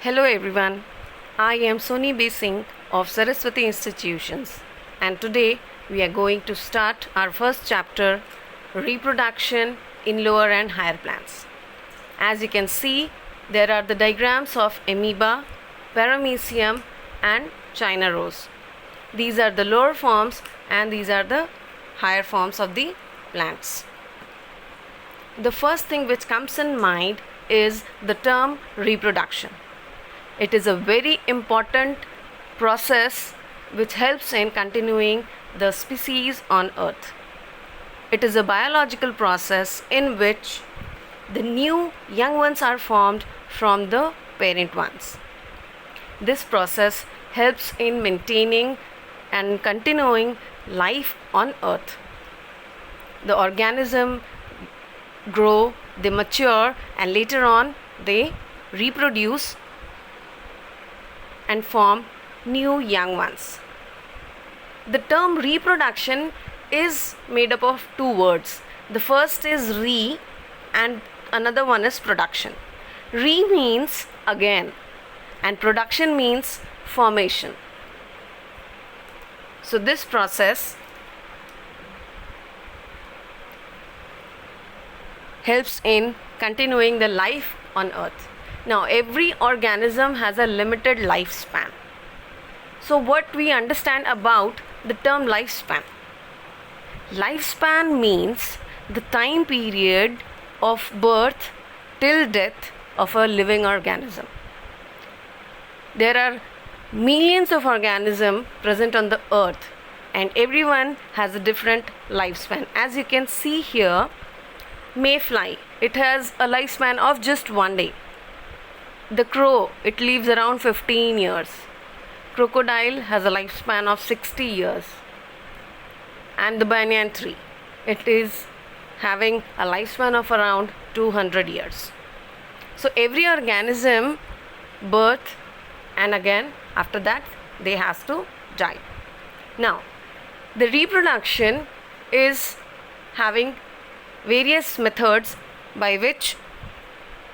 Hello everyone, I am Soni B. Singh of Saraswati Institutions, and today we are going to start our first chapter, Reproduction in Lower and Higher Plants. As you can see, there are the diagrams of amoeba, paramecium and China rose. These are the lower forms and these are the higher forms of the plants. The first thing which comes in mind is the term reproduction. It is a very important process which helps in continuing the species on earth. It is a biological process in which the new young ones are formed from the parent ones. This process helps in maintaining and continuing life on earth. The organism grow, they mature, and later on they reproduce and form new young ones. The term reproduction is made up of two words. The first is re and another one is production. Re means again and production means formation. So this process helps in continuing the life on earth. Now every organism has a limited lifespan. So what we understand about the term lifespan? Lifespan means the time period of birth till death of a living organism. There are millions of organisms present on the earth and everyone has a different lifespan. As you can see here, mayfly, it has a lifespan of just one day. The crow, it lives around 15 years. Crocodile has a lifespan of 60 years. And the banyan tree, it is having a lifespan of around 200 years. So every organism birth and again after that they have to die. Now the reproduction is having various methods by which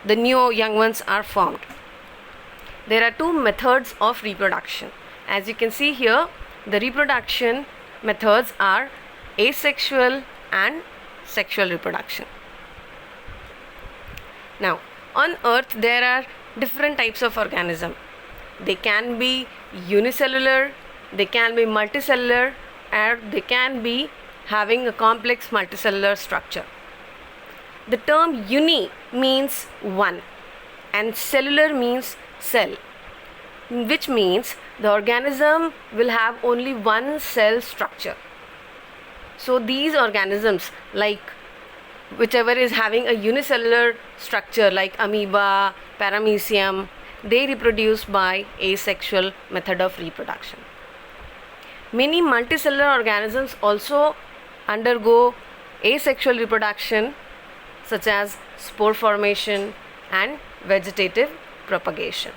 the new young ones are formed. There are two methods of reproduction. As you can see here, the reproduction methods are asexual and sexual reproduction. Now, on earth there are different types of organism. They can be unicellular, they can be multicellular, and they can be having a complex multicellular structure. The term uni means one and cellular means cell, which means the organism will have only one cell structure. So these organisms, like whichever is having a unicellular structure like amoeba, paramecium, they reproduce by asexual method of reproduction. Many multicellular organisms also undergo asexual reproduction, such as spore formation and vegetative propagation.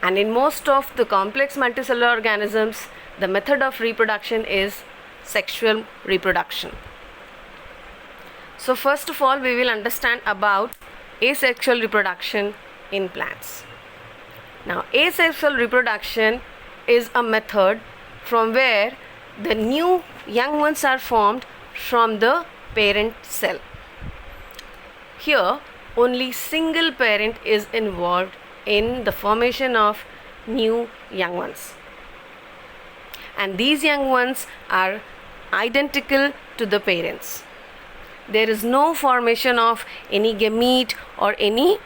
And in most of the complex multicellular organisms, the method of reproduction is sexual reproduction. So first of all, we will understand about asexual reproduction in plants. Now, asexual reproduction is a method from where the new young ones are formed from the parent cell. Here, only single parent is involved in the formation of new young ones. And these young ones are identical to the parents. There is no formation of any gamete or any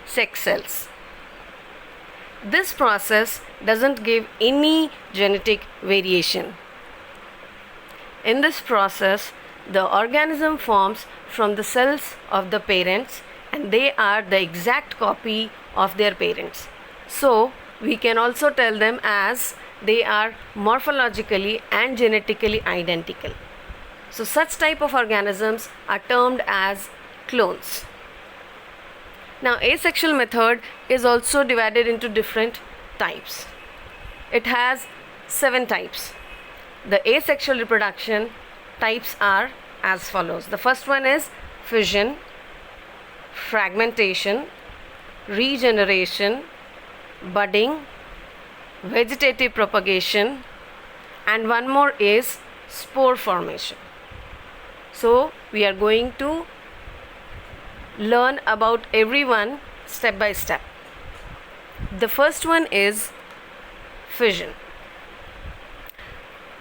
sex cells. This process doesn't give any genetic variation. In this process, the organism forms from the cells of the parents and they are the exact copy of their parents. So we can also tell them as they are morphologically and genetically identical. So such type of organisms are termed as clones. Now asexual method is also divided into different types. It has 7 types. The asexual reproduction types are as follows. The first one is fission, fragmentation, regeneration, budding, vegetative propagation, and one more is spore formation. So we are going to learn about everyone step by step. The first one is fission.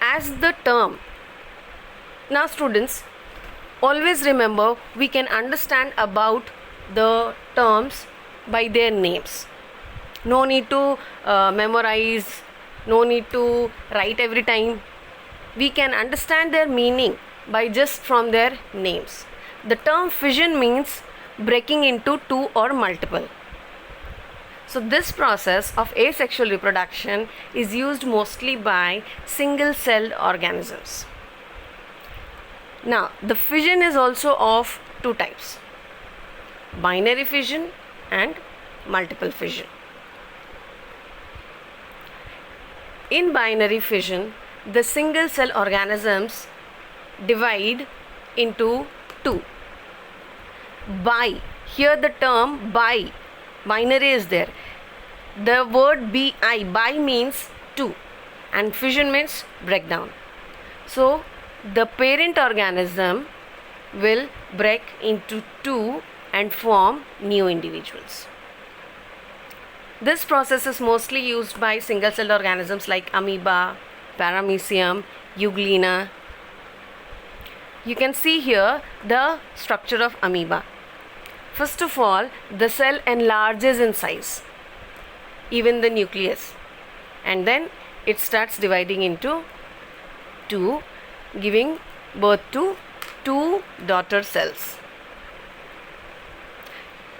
As the term, now students, always remember we can understand about the terms by their names. No need to memorize, no need to write every time. We can understand their meaning by just from their names. The term fission means breaking into two or multiple. So this process of asexual reproduction is used mostly by single-celled organisms. Now, the fission is also of two types: binary fission and multiple fission. In binary fission, the single-cell organisms divide into two. Bi, here the term bi, binary is there. The word bi means two, and fission means breakdown. So the parent organism will break into two and form new individuals. This process is mostly used by single-celled organisms like amoeba, paramecium, euglena. You can see here the structure of amoeba. First of all, the cell enlarges in size, even the nucleus, and then it starts dividing into two, giving birth to two daughter cells.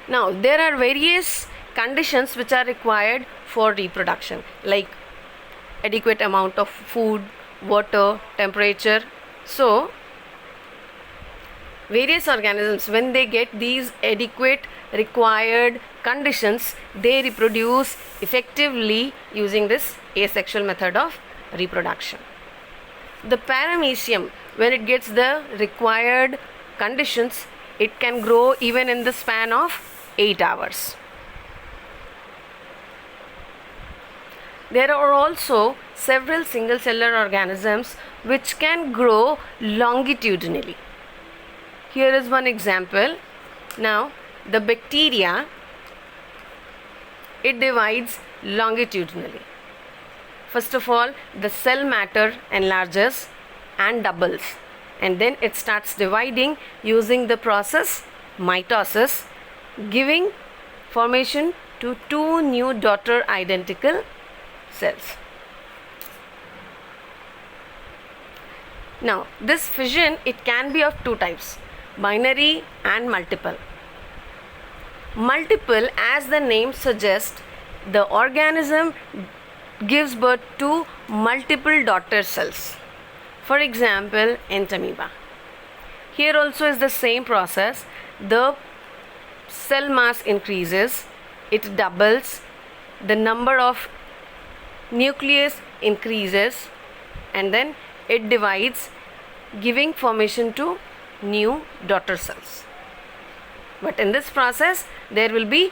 Now, there are various conditions which are required for reproduction, like adequate amount of food, water, temperature. So various organisms, when they get these adequate required conditions, they reproduce effectively using this asexual method of reproduction. The paramecium, when it gets the required conditions, it can grow even in the span of 8 hours. There are also several single-cellular organisms which can grow longitudinally. Here is one example. Now, the bacteria, it divides longitudinally. First of all, the cell matter enlarges and doubles, and then it starts dividing using the process mitosis, giving formation to two new daughter identical cells. Now, this fission, it can be of two types: binary and multiple. Multiple, as the name suggests, the organism gives birth to multiple daughter cells. For example, entamoeba. Here also is the same process. The cell mass increases, it doubles, the number of nucleus increases, and then it divides, giving formation to new daughter cells. But in this process, there will be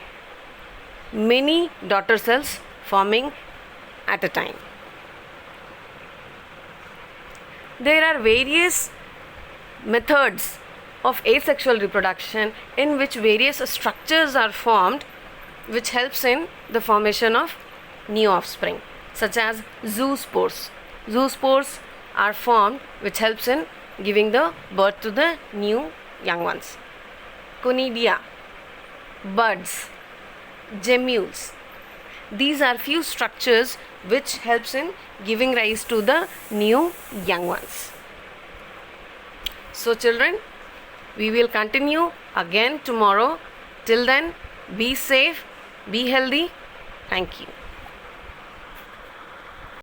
many daughter cells forming at a time. There are various methods of asexual reproduction in which various structures are formed, which helps in the formation of new offspring, such as zoospores. Zoospores are formed, which helps in giving the birth to the new young ones. Conidia, buds, gemmules. These are few structures which helps in giving rise to the new young ones. So children, we will continue again tomorrow. Till then, be safe, be healthy. Thank you.